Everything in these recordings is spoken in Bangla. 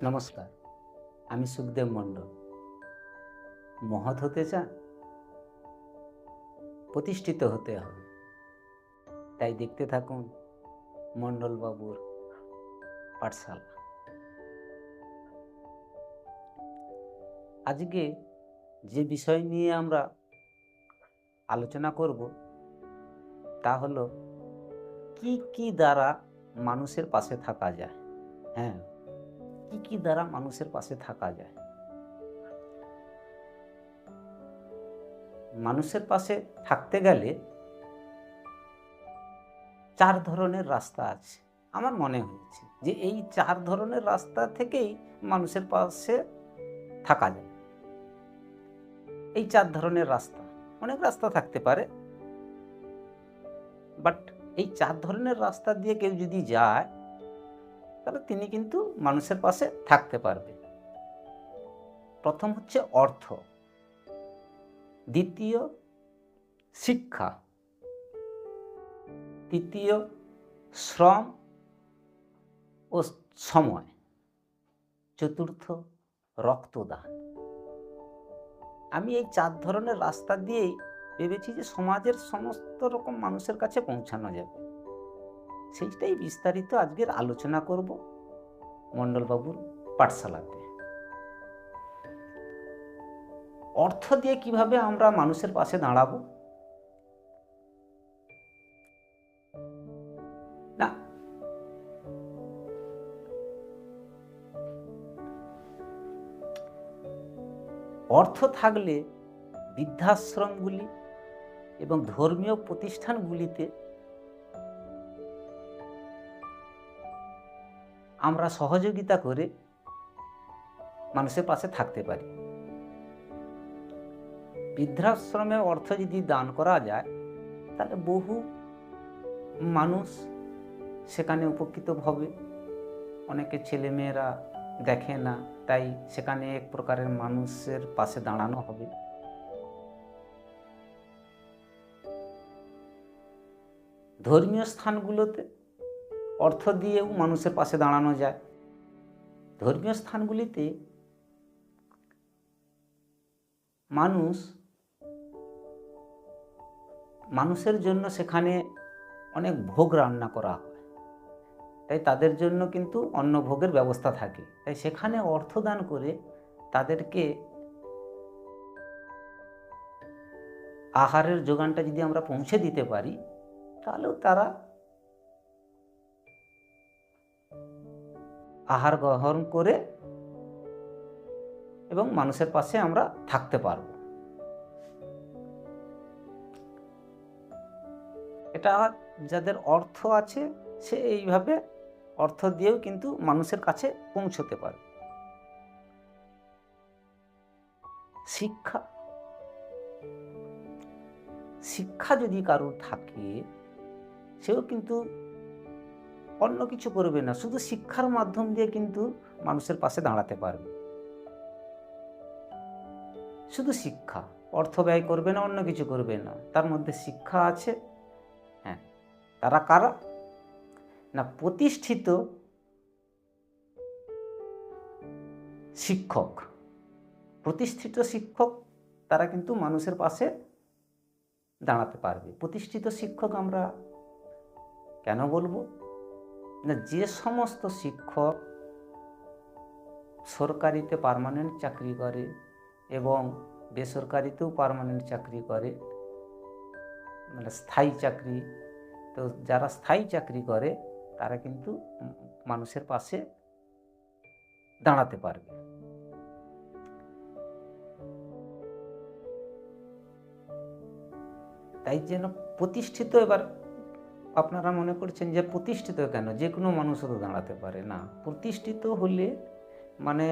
নমস্কার, আমি সুখদেব মণ্ডল। মহৎ হতে চান, প্রতিষ্ঠিত হতে হবে। তাই দেখতে থাকুন মণ্ডলবাবুর পাঠশালা। আজকে যে বিষয় নিয়ে আমরা আলোচনা করব তা হলো কি কি দ্বারা মানুষের পাশে থাকা যায়। হ্যাঁ, কি কি দ্বারা মানুষের পাশে থাকা যায়। মানুষের পাশে থাকতে গেলে 4 ধরনের রাস্তা আছে। আমার মনে হয়েছে যে এই 4 ধরনের রাস্তা থেকেই মানুষের পাশে থাকা যায়। এই 4 ধরনের রাস্তা, অনেক রাস্তা থাকতে পারে, বাট এই 4 ধরনের রাস্তা দিয়ে কেউ যদি যায় তাহলে তিনি কিন্তু মানুষের পাশে থাকতে পারবে। প্রথম হচ্ছে অর্থ, দ্বিতীয় শিক্ষা, তৃতীয় শ্রম ও সময়, চতুর্থ রক্তদান। আমি এই 4 ধরনের রাস্তা দিয়েই ভেবেছি যে সমাজের সমস্ত রকম মানুষের কাছে পৌঁছানো যাবে। সেইটাই বিস্তারিত আজকের আলোচনা করব মণ্ডলবাবুর পাঠশালাতে। অর্থ দিয়ে কিভাবে আমরা মানুষের পাশে দাঁড়াবো? না, অর্থ থাকলে বৃদ্ধাশ্রমগুলি এবং ধর্মীয় প্রতিষ্ঠানগুলিতে আমরা সহযোগিতা করে মানুষের পাশে থাকতে পারি। বৃদ্ধাশ্রমে অর্থ যদি দান করা যায় তাহলে বহু মানুষ সেখানে উপকৃত হবে। অনেকে ছেলেমেয়েরা দেখে না, তাই সেখানে এক প্রকারের মানুষের পাশে দাঁড়ানো হবে। ধর্মীয় স্থানগুলোতে অর্থ দিয়েও মানুষের পাশে দাঁড়ানো যায়। ধর্মীয় স্থানগুলিতে মানুষের জন্য সেখানে অনেক ভোগ রান্না করা হয়, তাই তাদের জন্য কিন্তু অন্নভোগের ব্যবস্থা থাকে। তাই সেখানে অর্থ দান করে তাদেরকে আহারের যোগানটা যদি আমরা পৌঁছে দিতে পারি তাহলেও তারা আহার গ্রহণ করে এবং মানুষের পাশে আমরা থাকতে পারব। এটা যাদের অর্থ আছে সে এইভাবে অর্থ দিয়েও কিন্তু মানুষের কাছে পৌঁছতে পারে। শিক্ষা যদি কারোর থাকে সেও কিন্তু অন্য কিছু করবে না, শুধু শিক্ষার মাধ্যম দিয়ে কিন্তু মানুষের পাশে দাঁড়াতে পারবে। শুধু শিক্ষা, অর্থ ব্যয় করবে না, অন্য কিছু করবে না, তার মধ্যে শিক্ষা আছে। হ্যাঁ, তারা কারা? না, প্রতিষ্ঠিত শিক্ষক। প্রতিষ্ঠিত শিক্ষক তারা কিন্তু মানুষের পাশে দাঁড়াতে পারবে। প্রতিষ্ঠিত শিক্ষক আমরা কেন বলবো? না, যে সমস্ত শিক্ষক সরকারিতে পার্মানেন্ট চাকরি করে এবং বেসরকারিতেও পার্মানেন্ট চাকরি করে, মানে স্থায়ী চাকরি, তো যারা স্থায়ী চাকরি করে তারা কিন্তু মানুষের পাশে দাঁড়াতে পারবে। তাই যেন প্রতিষ্ঠিত, এবার আপনারা মনে করছেন যে প্রতিষ্ঠিত কেন, যে কোনো মানুষও তো দাঁড়াতে পারে না। প্রতিষ্ঠিত হলে মানে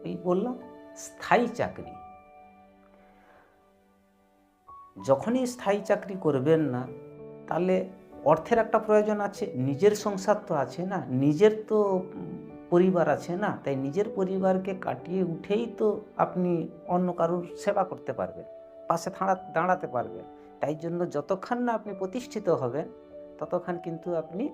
এই বললাম স্থায়ী চাকরি। যখনই স্থায়ী চাকরি করবেন না তাহলে অর্থের একটা প্রয়োজন আছে, নিজের সংসার তো আছে না, নিজের তো পরিবার আছে না, তাই নিজের পরিবারকে কাটিয়ে উঠেই তো আপনি অন্য কারোর সেবা করতে পারবেন, পাশে দাঁড়াতে পারবেন। তাই জন্য যতক্ষণ না আপনি প্রতিষ্ঠিত হবেন ততক্ষণ কিন্তু আপনি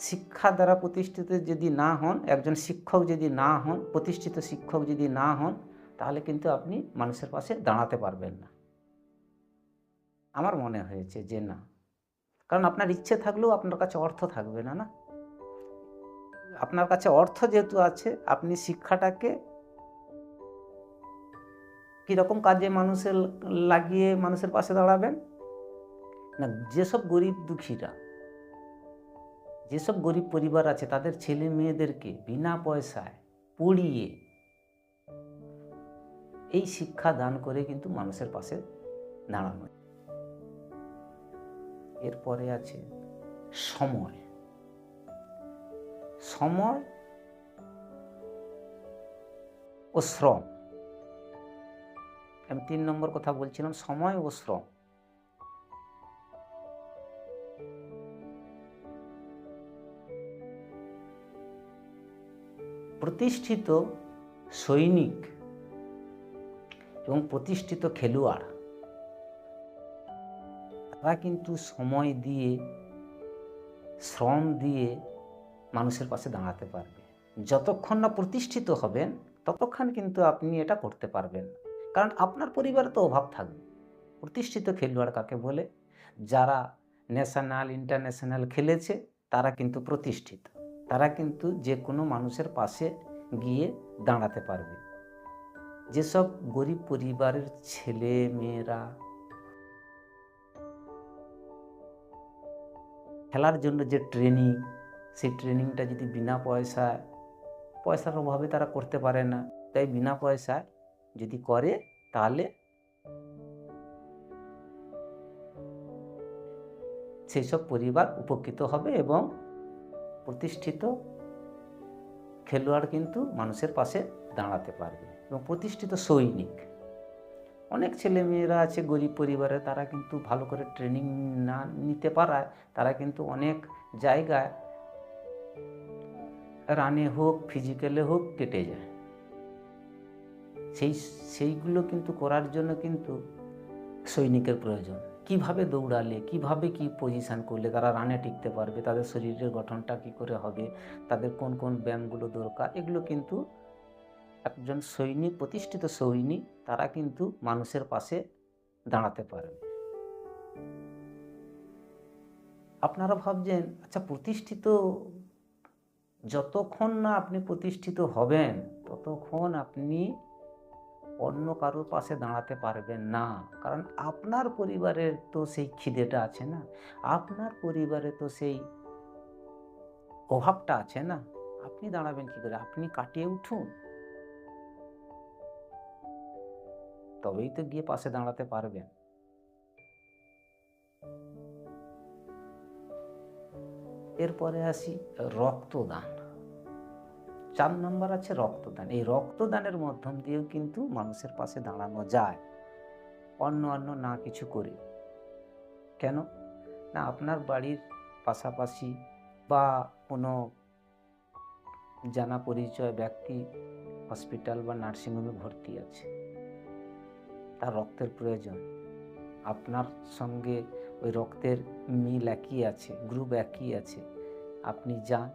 শিক্ষা দ্বারা প্রতিষ্ঠিত যদি না হন, একজন শিক্ষক যদি না হন, প্রতিষ্ঠিত শিক্ষক যদি না হন, তাহলে কিন্তু আপনি মানুষের পাশে দাঁড়াতে পারবেন না। আমার মনে হয়েছে যে না, কারণ আপনার ইচ্ছে থাকলেও আপনার কাছে অর্থ থাকবে না, না? আপনার কাছে অর্থ যেহেতু আছে, আপনি শিক্ষাটাকে কীরকম কাজে লাগিয়ে মানুষের পাশে দাঁড়াবেন? না, যেসব গরিব দুঃখীরা, যেসব গরিব পরিবার আছে তাদের ছেলে মেয়েদেরকে বিনা পয়সায় পড়িয়ে এই শিক্ষা দান করে কিন্তু মানুষের পাশে দাঁড়ানো। এরপরে আছে সময়। সময় ও শ্রম। আমি 3 নম্বর কথা বলছিলাম, সময় ও শ্রম। প্রতিষ্ঠিত সৈনিক এবং প্রতিষ্ঠিত খেলোয়াড় তারা কিন্তু সময় দিয়ে, শ্রম দিয়ে মানুষের পাশে দাঁড়াতে পারবে। যতক্ষণ না প্রতিষ্ঠিত হবেন ততক্ষণ কিন্তু আপনি এটা করতে পারবেন না, কারণ আপনার পরিবারে তো অভাব থাকবে। প্রতিষ্ঠিত খেলোয়াড় কাকে বলে? যারা ন্যাশনাল, ইন্টারন্যাশনাল খেলেছে তারা কিন্তু প্রতিষ্ঠিত, তারা কিন্তু যে কোনো মানুষের পাশে গিয়ে দাঁড়াতে পারবে। যেসব গরিব পরিবারের ছেলে মেয়েরা খেলার জন্য যে ট্রেনিং, সেই ট্রেনিংটা যদি বিনা পয়সার অভাবে তারা করতে পারে না, তাই বিনা পয়সায় যদি করে তাহলে সেই সব পরিবার উপকৃত হবে এবং প্রতিষ্ঠিত খেলোয়াড় কিন্তু মানুষের পাশে দাঁড়াতে পারবে। এবং প্রতিষ্ঠিত সৈনিক, অনেক ছেলে মেয়েরা আছে গরিব পরিবারে, তারা কিন্তু ভালো করে ট্রেনিং না নিতে পারায় তারা কিন্তু অনেক জায়গায় রানে হোক, ফিজিক্যালে হোক কেটে যায়। সেইগুলো কিন্তু করার জন্য কিন্তু সৈনিকের প্রয়োজন। কিভাবে দৌড়ালে, কিভাবে কি পজিশন করলে তারা রানে টিকতে পারবে, তাদের শরীরের গঠনটা কি করে হবে, তাদের কোন কোন ব্যায়ামগুলো দরকার, এগুলো কিন্তু একজন সৈনিক, প্রতিষ্ঠিত সৈনিক, তারা কিন্তু মানুষের পাশে দাঁড়াতে পারবে। আপনারা ভাবছেন, আচ্ছা প্রতিষ্ঠিত, যতক্ষণ না আপনি প্রতিষ্ঠিত হবেন ততক্ষণ আপনি অন্য কারোর পাশে দাঁড়াতে পারবেন না, কারণ আপনার পরিবারের তো সেই খিদেটা আছে না, আপনার পরিবারে তো সেই অভাবটা আছে না। আপনি দাঁড়াবেন কি করে? আপনি কাটিয়ে উঠুন, তবেই তো গিয়ে পাশে দাঁড়াতে পারবেন। এরপরে আসি রক্তদান। 4 নম্বর আছে রক্তদান। এই রক্তদানের মাধ্যম দিয়েও কিন্তু মানুষের পাশে দাঁড়ানো যায়, অন্য না কিছু করে। কেন না, আপনার বাড়ির পাশাপাশি বা কোনো জানা পরিচয় ব্যক্তি হসপিটাল বা নার্সিংহোমে ভর্তি আছে, তার রক্তের প্রয়োজন, আপনার সঙ্গে ওই রক্তের মিল একই আছে, গ্রুপ একই আছে, আপনি যান,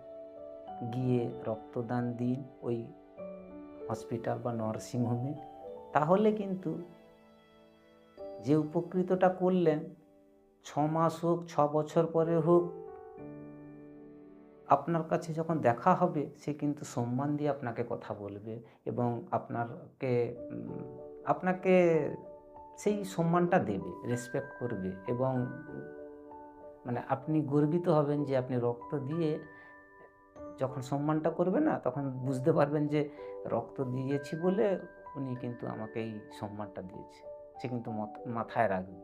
গিয়ে রক্তদান দিন ওই হসপিটাল বা নার্সিংহোমে, তাহলে কিন্তু যে উপকৃতটা করলেন 6 মাস হোক, 6 বছর পরে হোক, আপনার কাছে যখন দেখা হবে সে কিন্তু সম্মান দিয়ে আপনাকে কথা বলবে এবং আপনাকে সেই সম্মানটা দেবে, রেসপেক্ট করবে এবং মানে আপনি গর্বিত হবেন যে আপনি রক্ত দিয়ে যখন সম্মানটা করবে না, তখন বুঝতে পারবেন যে রক্ত দিয়েছি বলে উনি কিন্তু আমাকে এই সম্মানটা দিয়েছে। সে কিন্তু মাথায় রাখবে,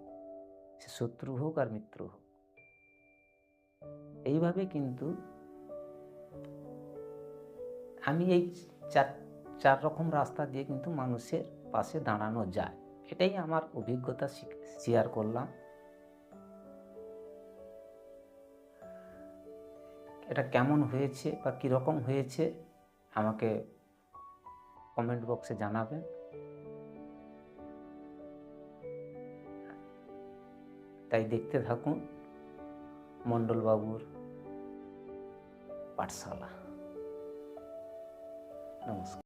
সে শত্রু হোক আর মিত্র হোক। এইভাবে কিন্তু আমি এই চার রকম রাস্তা দিয়ে কিন্তু মানুষের পাশে দাঁড়ানো যায়। এটাই আমার অভিজ্ঞতা শেয়ার করলাম। এটা কেমন হয়েছে বা কীরকম হয়েছে আমাকে কমেন্ট বক্সে জানাবেন। তাই দেখতে থাকুন মণ্ডলবাবুর পাঠশালা। নমস্কার।